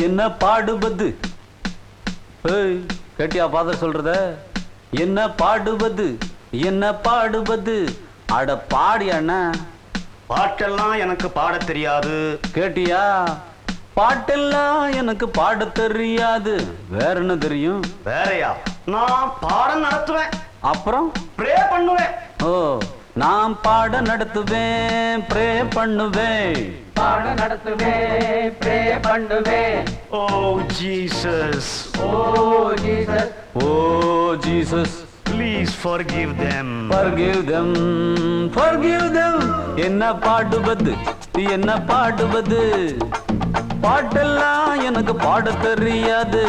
என்ன பாடுவது? கேட்டியா ஃபாதர் சொல்றத? என்ன பாடுவது, என்ன பாடுவது? அட பாடியாண்ணா. பாட்டெல்லாம் எனக்கு பாட தெரியாது. கேட்டியா? பாட்டெல்லாம் எனக்கு பாட தெரியாது. வேற என்ன தெரியும்? வேறையா? நான் பாடம் நடத்துவேன். அப்புறம் ப்ரே பண்ணுவேன். ஓ, நான் பாட நடத்துவேன், ப்ரே பண்ணுவேன். பாட நடத்துவேன், ப்ரே பண்ணுவேன். Oh Jesus, oh Jesus, oh Jesus, please forgive them. forgive them, forgive them. என்ன பாடுவது, என்ன பாடுவது? பாட்டெல்லாம் எனக்கு பாட தெரியாது.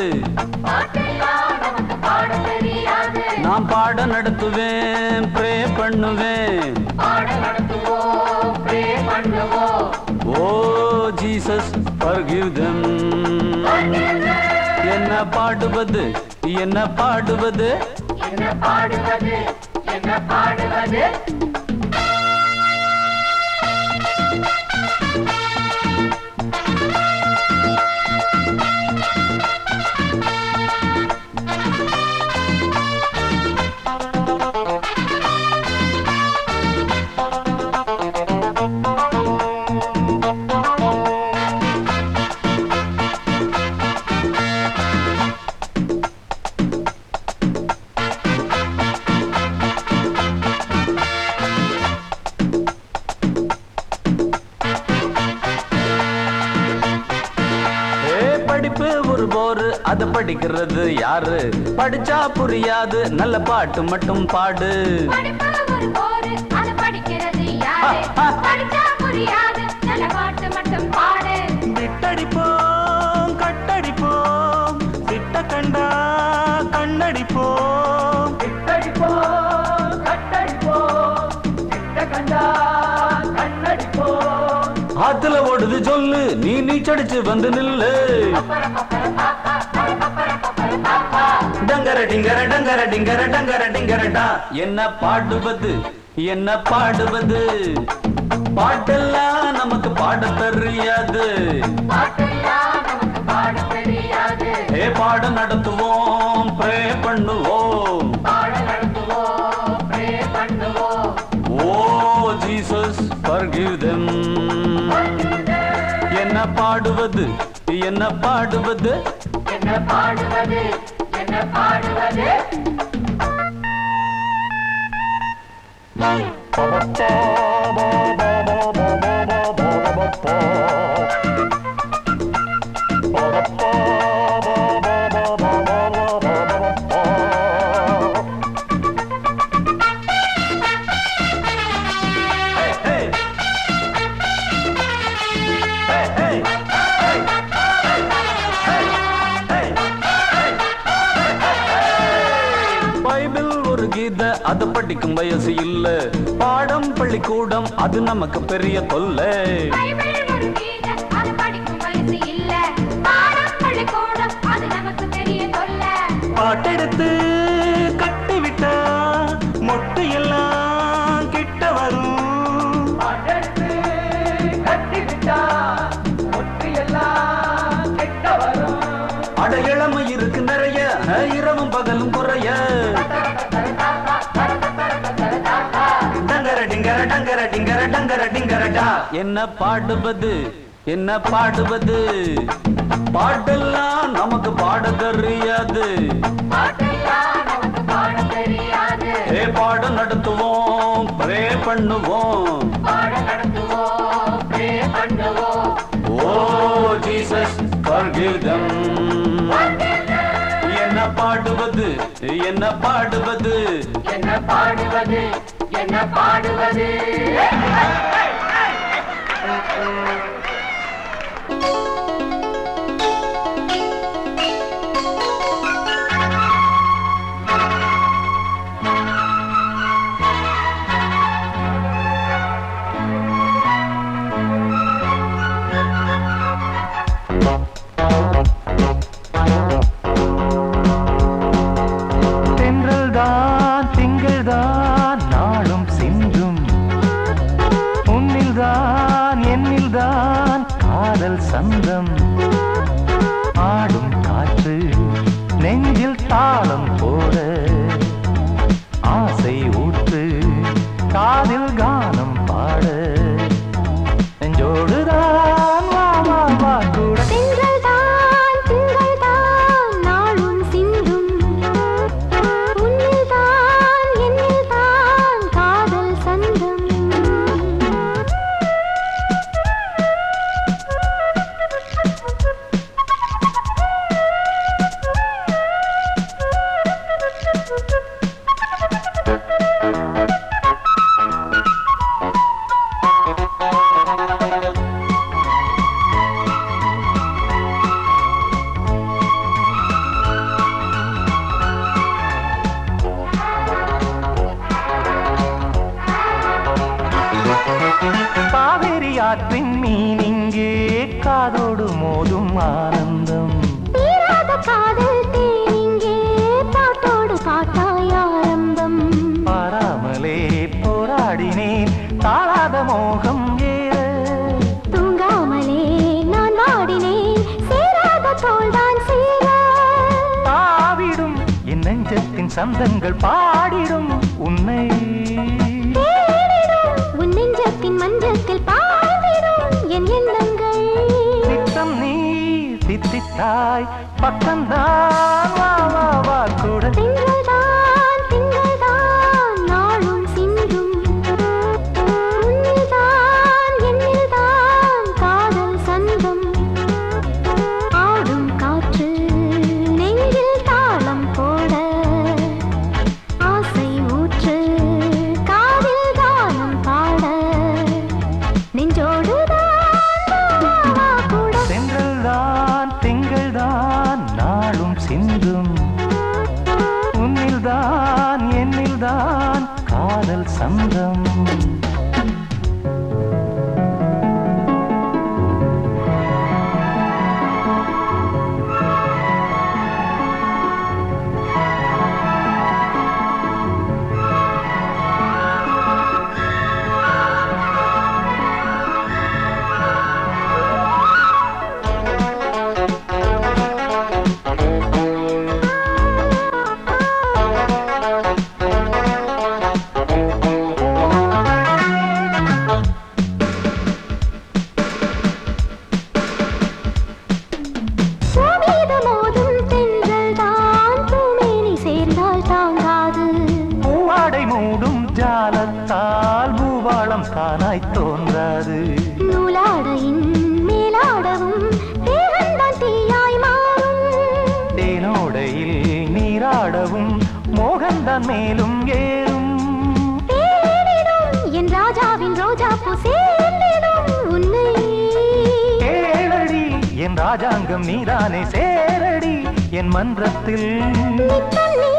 நான் பாட நடத்துவேன், ப்ரே பண்ணுவேன். Oh Jesus, forgive them. என்ன பாடுவது, என்ன பாடுவது? என்ன பாடுவது, என்ன பாடுவது? படிப்பு ஒரு போரு, அத படிக்கிறது யாரு? படிச்சா புரியாது, நல்ல பாட்டு மட்டும் பாடு. விட்டடிப்போம், கட்டடிப்போம், சிட்ட கண்டா கண்ணடிப்போம். விட்டடிப்போம், கட்டடிப்போம், சிட்ட கண்டா கண்ணடிப்போம். ஆத்துல ஓடுது சொல்லு, நீ நீச்சடிச்சு வந்து நில்லு. டங்கர டிங்கர டங்கர டிங்கர டங்கர டிங்கரடா. என்ன பாடுவது, என்ன பாடுவது? பாட்டெல்லாம் நமக்கு பாட தெரியாது. ஏ பாட நடத்துவோம், ப்ரே பண்ணுவோம். ஓ ஜீசஸ், forgive them. என்ன பாடுவது, என்ன பாடுவது? என்ன பாடுவது, என்ன பாடுவது? பைபிள் ஒரு கீதை, அது படிக்கும் வயசு இல்ல. பாடம் பள்ளிக்கூடம், அது நமக்கு பெரிய தொல்லை. பாட்டெடுத்து கட்டிவிட்டா மொட்டு எல்லாம் கிட்ட வரும். பாட்டெடுத்து கட்டிவிட்டா மொட்டு எல்லாம் கிட்ட வரும். அட இளமை இருக்கு நிறைய, இரவும் பகலும் குறைய. டங்கர டிங்கர டங்கர டிங்கர டங்கர டிங்கரடா. என்ன பாடுவது, என்ன பாடுவது? பாட்டெல்லாம் நமக்கு பாட தெரியாது. ஏ பாட நடத்துவோம், ப்ரே பண்ணுவோம். ஓ ஜீசஸ், forgive them. என்ன பாடுவது, என்ன பாடுவது? என்ன பாடுவது, என்ன பாடுவது? காதல் சந்தம் மோதும் ஆனந்தம். தீராத காதல் தேனிங்கே பாட்டோடு பாட்டாய் ஆரம்பம். பாராமலே போராடினேன் தாழாத மோகம் ஏற. தூங்காமலே நான் வாடினேன் சேராத தோள்தான் சேர. பாவிடும் என் நெஞ்சத்தின் சந்தங்கள் பாடிடும் உன்னை. உன் நெஞ்சத்தின் மஞ்சத்தில் பாய்ந்திடும் என் எண்ணங்கள். நித்தம் நீ தித்தித்தாய் பக்கம்தான் வா வா வா கூட. திங்கள்தான் திங்கள்தான் நாளும் சிந்தும். உன்னில்தான் என்னில்தான் காதல் சந்தம். ஆடும் காற்று நெஞ்சில் தாளம் போட. ஆசை ஊற்று காதில் கானம் பாட. நெஞ்சோடுதான் கூட. சென்றல்தான் திங்கள்தான் நாளும் சிந்தும். உன்னில்தான் என்னில்தான் காதல் சந்தம். பூமீது மோதும் தென்றல்தான் பூமேனி சேர்ந்தால் தாங்காது. பூவாடை மூடும் ஜாலத்தால் பூவாளம் தானாய் தோன்றாது. நூலாடையின் மேலாடவும் தேகந்தான் தீயாய் மாறும். தேனோடையில் நீராடவும் மோகந்தான் மேலும் ஏறும். தேடிடும் என் ராஜாவின் ரோஜாப்பூ சேர்ந்திடும் உன்னை. கேளடி என் ராஜாங்கம் நீதானே சேரடி என் மன்றத்தில். நித்தம் நீ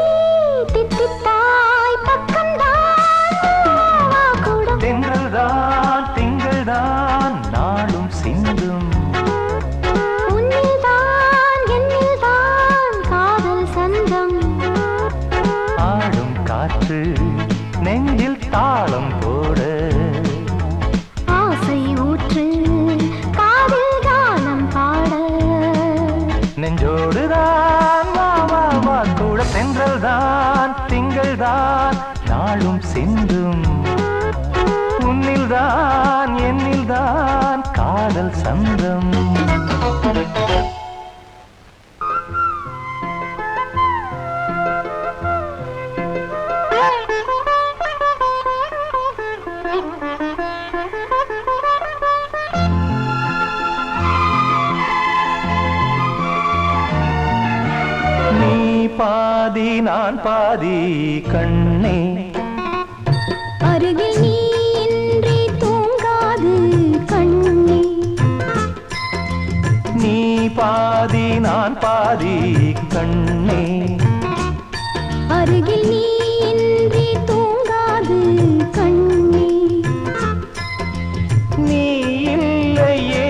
தித்தித்தாய் பக்கம்தான் வா கூட. தென்றல்தான் திங்கள்தான் நாளும் சிந்தும். உன்னில்தான் என்னில்தான் காதல் சந்தம். ஆடும் காற்று நெஞ்சில் தாளம் போட. ஆசை ஊற்று காதில் கானம் பாட. நெஞ்சோடுதான் வா வா வா கூட. தென்றல்தான் திங்கள்தான் நாளும் சிந்தும். உன்னில்தான் என்னில்தான் காதல் சந்தம். நீ பாதி நான் பாதி கண்ணே. அருகில் நீ இன்றி தூங்காது கண்ணே. நீ பாதி நான் பாதி கண்ணே. அருகில் நீ இன்றி தூங்காது கண்ணே. நீ இல்லையே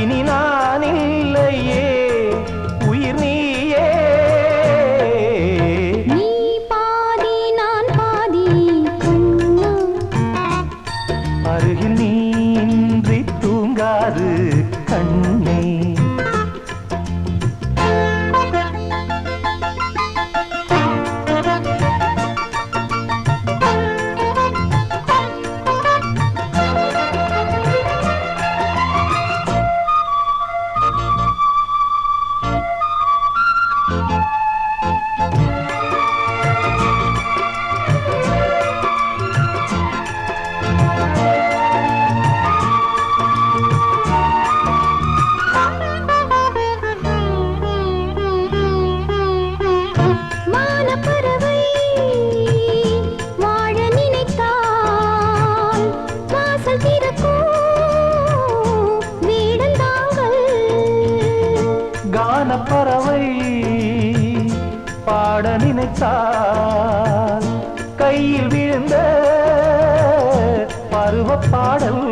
இனி நான் இல்லையே உயிர் நீயே. நீ பாதி நான் பாதி கண்ணா. அருகில் நீ இன்றி தூங்காது கண்ணே. பறவை பாட நினைத்தால் கையில் விழுந்த பருவ பாடல்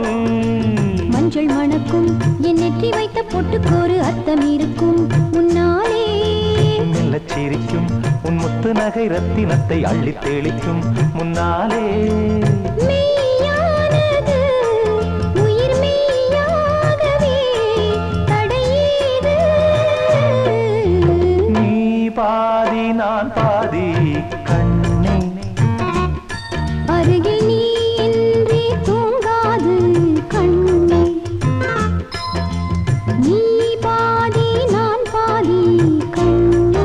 மஞ்சள் மணக்கும் என் நெற்றி வைத்த பொட்டுக்கோரு அர்த்தம் இருக்கும் முன்னாலே மெல்லச் சிரிக்கும் உன் முத்து நகை ரத்தினத்தை அள்ளித் தெளிக்கும் முன்னாலே மெய்யானது உயிர் மெய்யாகவே தடையேது நீ பாதி நான் பாதி கண்ணே அருகில் நீ இன்றி தூங்காது கண்ணே நீ பாதி நான் பாதி கண்ணே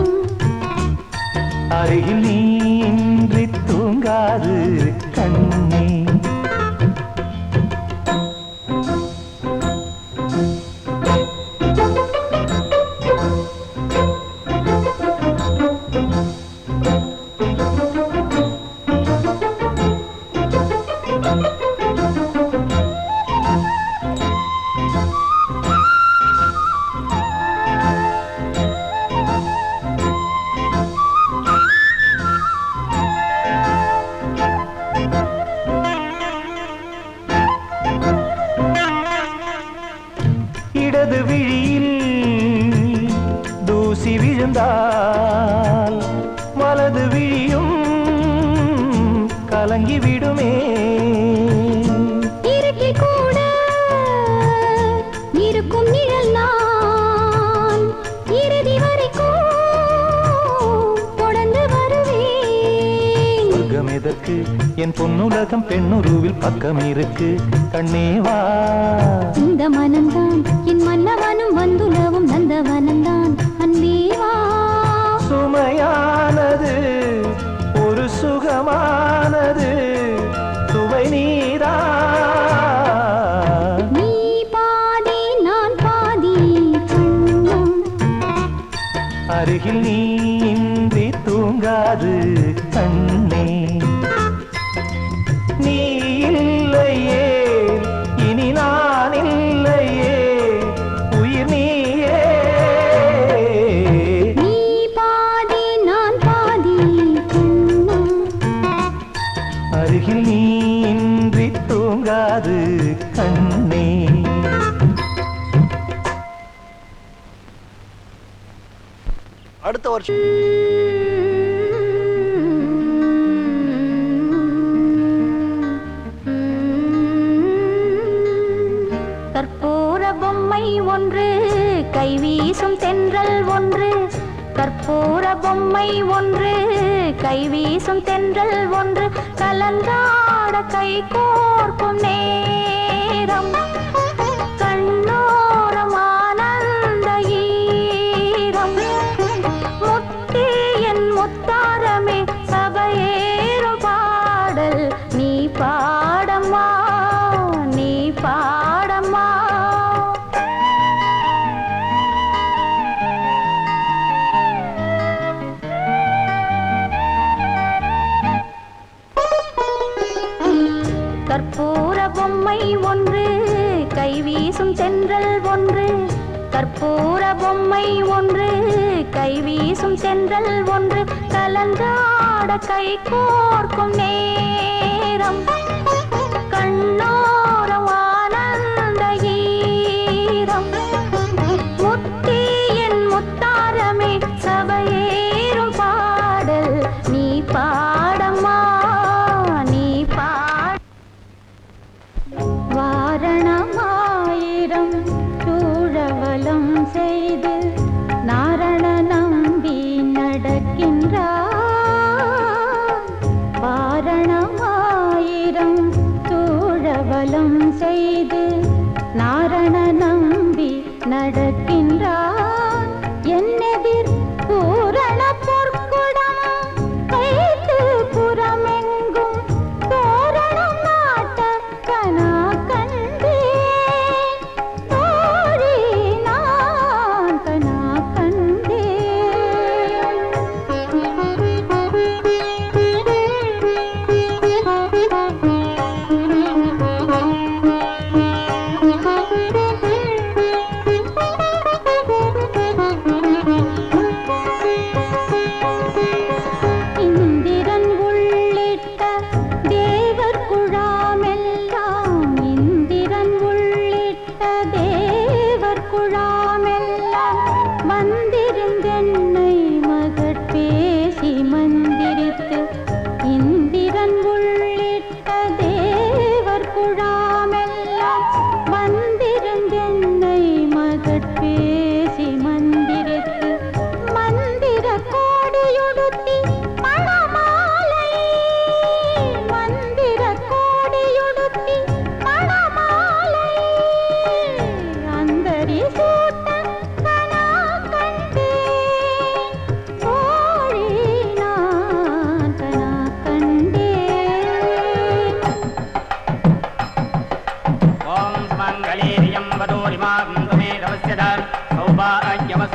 அருகில் நீ இன்றி தூங்காது கண்ணே இடது விழியில் தூசி விழுந்தால் வலது விழியும் கலங்கி விடுமே இருட்டில் கூட இருக்கும் நிழல் நான் இறுதி வரைக்கும் தொடர்ந்து வருவேன் சொர்க்கம் எதற்கு என் பொன்னுலகம் பெண்ணுருவில் பக்கம் இருக்கு கண்ணேவா இந்த மனம்தான் என் மன்னவனும் வந்துலவும் நந்தவனம்தான் அன்பேவா சுமையானது ஒரு சுகமானது சுவை நீரா நீ பாதி நான் பாதி கண்ணம் அருகில் நீ இன்றி தூங்காது கண்ணே நீ இல்லையே இனி நான் இல்லையே உயிர் நீயே நீ பாதி நான் பாதி கண்ணம் அருகில் நீ இன்றி தூங்காது கண்ணே அடுத்த வருஷம் கற்பூர பொம்மை ஒன்று கைவீசும் தென்றல் ஒன்று கற்பூர பொம்மை ஒன்று கைவீசும் தென்றல் ஒன்று கலந்தாட கை கோர்க்கும் நேரம் கண்ணோரம் ஆனந்த ஈரம் முத்தி என் முத்தாரமே சபையேறும் பாடல் நீ பாடம்மா நீ பாடம்மா கற்பூர பொம்மை ஒன்று கைவீசும் தென்றல் ஒன்று கற்பூர பொம்மை ஒன்று கைவீசும் தென்றல் ஒன்று கலந்தாட கை கோர்க்கும் நேரம் கண்ணோரம் ஆனந்த ஈரம் முத்தி என் முத்தாரமே சபையேறும் பாடல் நீ பாடம்மா நீ பாட வாரணமாயிரம் சூழவலம் செய்து நாரண நம்பி நடக்கின்றார் வாரணமாயிரம் சூழவலம்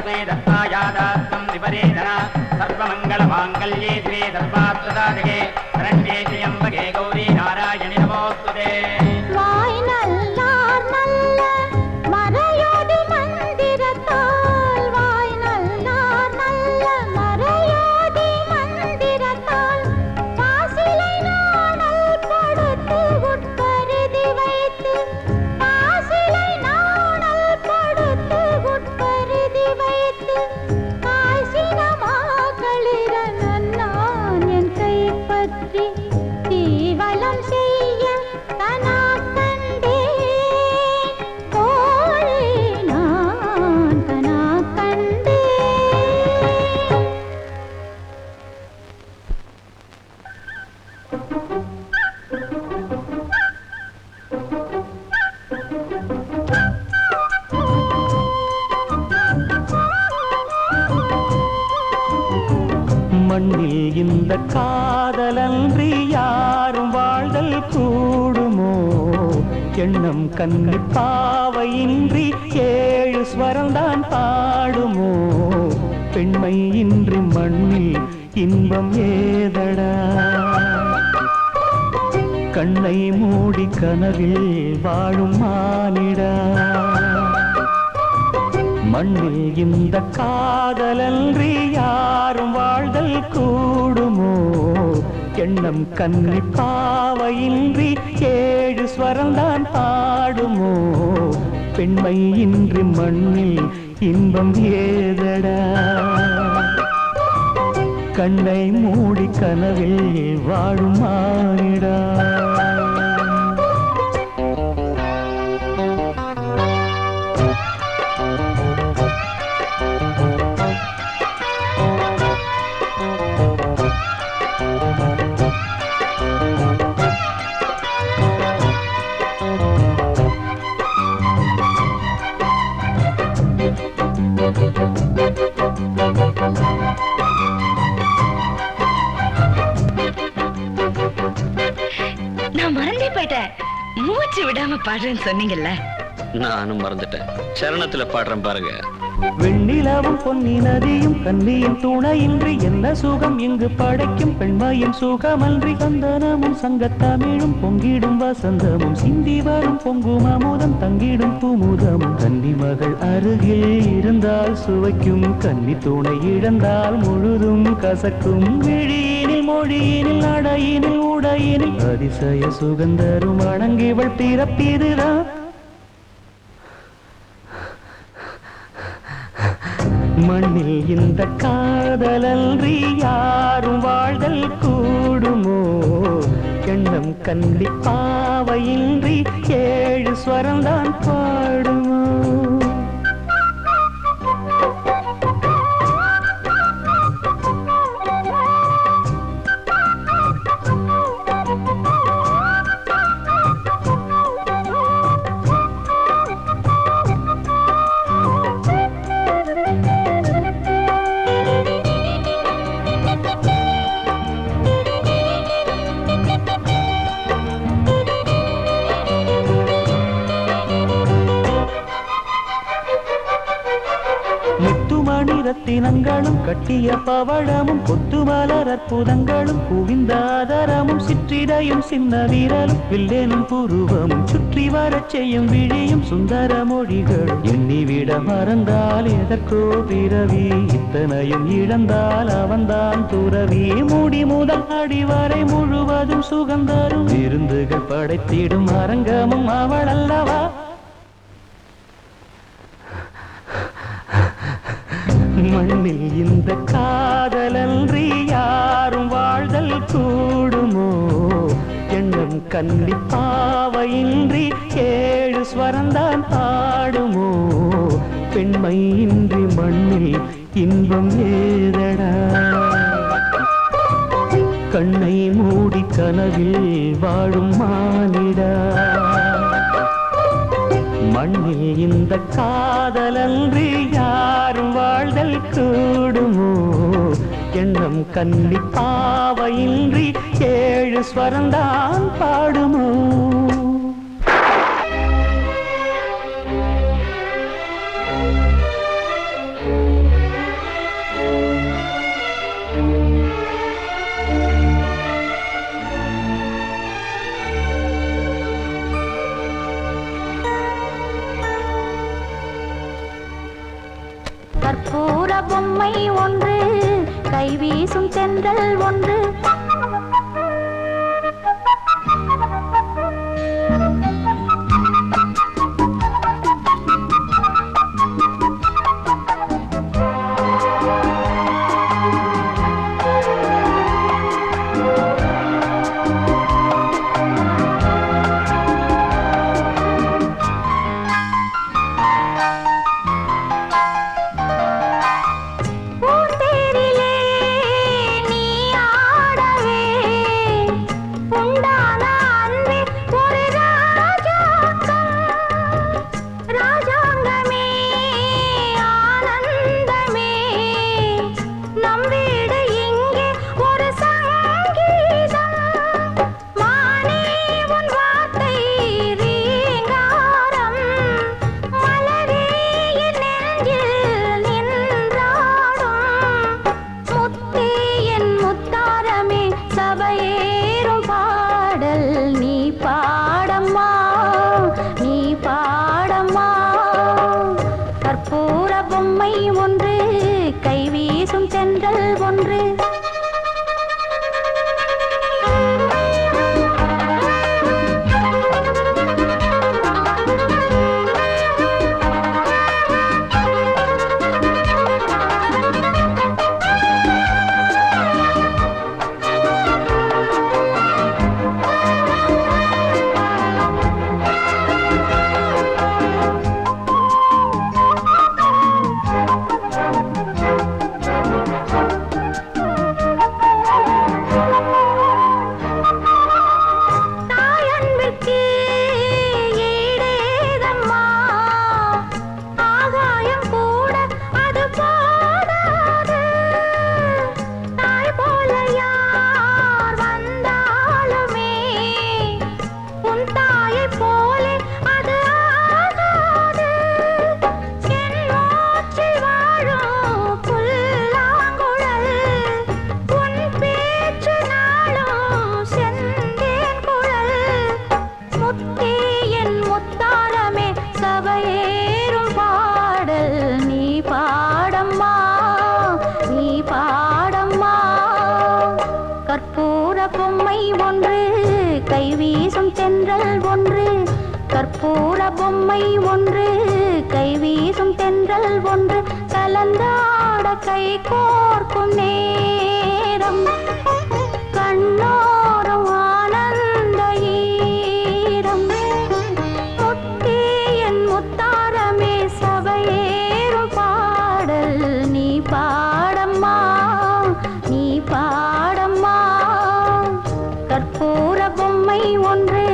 नमोऽस्तुते दत्तायादात्तं विपरेधना सर्वमङ्गलमाङ्गल्ये शिवे सर्वार्थसाधके शरण्ये त्र्यम्बके गौरी नारायणि नमोऽस्तुते வாய் நல்லார் நல்ல மறையோதி மந்திரத்தால் வாய் நல்லார் நல்ல மறையோதி மந்திரத்தால் பாசிலை நாணல் படுத்து உட்பருதி வைத்து பாசிலை நாணல் படுத்து உட்பருதி வைத்து காய்ச்சினமாக்களிர நன்னான் என் கைப்பற்றி தீவலம் செய்ய தனா கண்டேன் தோழே நான் தனா கண்டேன் மண்ணில் இந்த காதலன்றி யாரும் வாழ்தல் கூடுமோ எண்ணம் கண்ணி பாவையின்றி 7 ஸ்வரம்தான் பாடுமோ பெண்மை இன்றி மண்ணில் இன்பம் ஏதடா கண்ணை மூடி கனவில் வாழும் மானிடா மண்ணில் இந்த காதலன்றி யாரும் வாழ்தல் கூடுமோ எண்ணம் கண்ணி பாவையின்றி 7 ஸ்வரம்தான் பாடுமோ பெண்மை இன்றி மண்ணில் இன்பம் ஏதடா கண்ணை மூடி கனவில் வாழும் மானிடா நான் மறந்தே போயிட்டேன். மூச்சு விடாம பாடுறேன்னு சொன்னீங்கல்ல, நானும் மறந்துட்டேன். சரணத்துல பாடுறேன் பாருங்க. வெண்ணிலவும் பொன்னி நதியும் கன்னியின் துணையின்றி என்ன சுகம் இங்கு படைக்கும் பெண்மையின் சுகமன்றி சந்தனமும் சங்கத்தமிழும் பொங்கிடும் வசந்தமும் சிந்தி வரும் பொங்கும் அமுதம் தங்கிடும் பூமுதமும் கன்னி மகள் அருகில் இருந்தால் சுவைக்கும் கன்னி துணை இழந்தால் முழுதும் கசக்கும் விழியினில் மொழியினில் நடையினில் உடையினில் அதிசய சுகந்தரும் அணங்கிவள் பிறப்பிதுதான் மண்ணில் இந்த காதலன்றி யாரும் வாழ்தல் கூடுமோ எண்ணம் கண்டி பாவையின்றி 7 ஸ்வரம்தான் பாடுமோ ரத்தினங்களும் கட்டிய பவழமும் கொத்து மலர் அற்புதங்களும் குவிந்தாதரமும் சிற்றிடையும் சின்ன வீரலும் வில்லேனும் புருவமும் சுற்றி வரச் செய்யும் விழியும் சுந்தர மொழிகளும் எண்ணிவிட மறந்தால் எதற்கோ பிறவி இத்தனையும் இழந்தால் அவன்தான் துறவி மூடி முதல் அடிவரை முழுவதும் சுகந்தரும் விருந்துகள் படைத்திடும் அரங்கமும் அவள் அல்லவா மண்ணில் இந்த காதலன்றி யாரும் வாழ்தல் கூடுமோ எண்ணம் கண்டி பாவையின்றி 7 ஸ்வரம்தான் பாடுமோ பெண்மை இன்றி மண்ணில் இன்பம் ஏதடா கண்ணை மூடி கனவில் வாழும் மானிடா மண்ணில் இந்த காதலன்றி யாரும் வாழ்தல் கூடுமோ எண்ணம் கண்ணி பாவையின்றி 7 ஸ்வரம்தான் பாடுமோ கற்பூர பொம்மை ஒன்று கைவீசும் தென்றல் ஒன்று கற்பூர பொம்மை ஒன்று கைவீசும் தென்றல் ஒன்று கலந்தாட கை கோர்க்கும் நேரம் கண்ணோரம் ஆனந்த ஈரம் முத்தே என் முத்தாரமே சபையேறும் பாடல் நீ பாடம்மா நீ பாடம்மா கற்பூர பொம்மை ஒன்று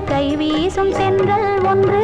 கைவீசும் தென்றல் ஒன்று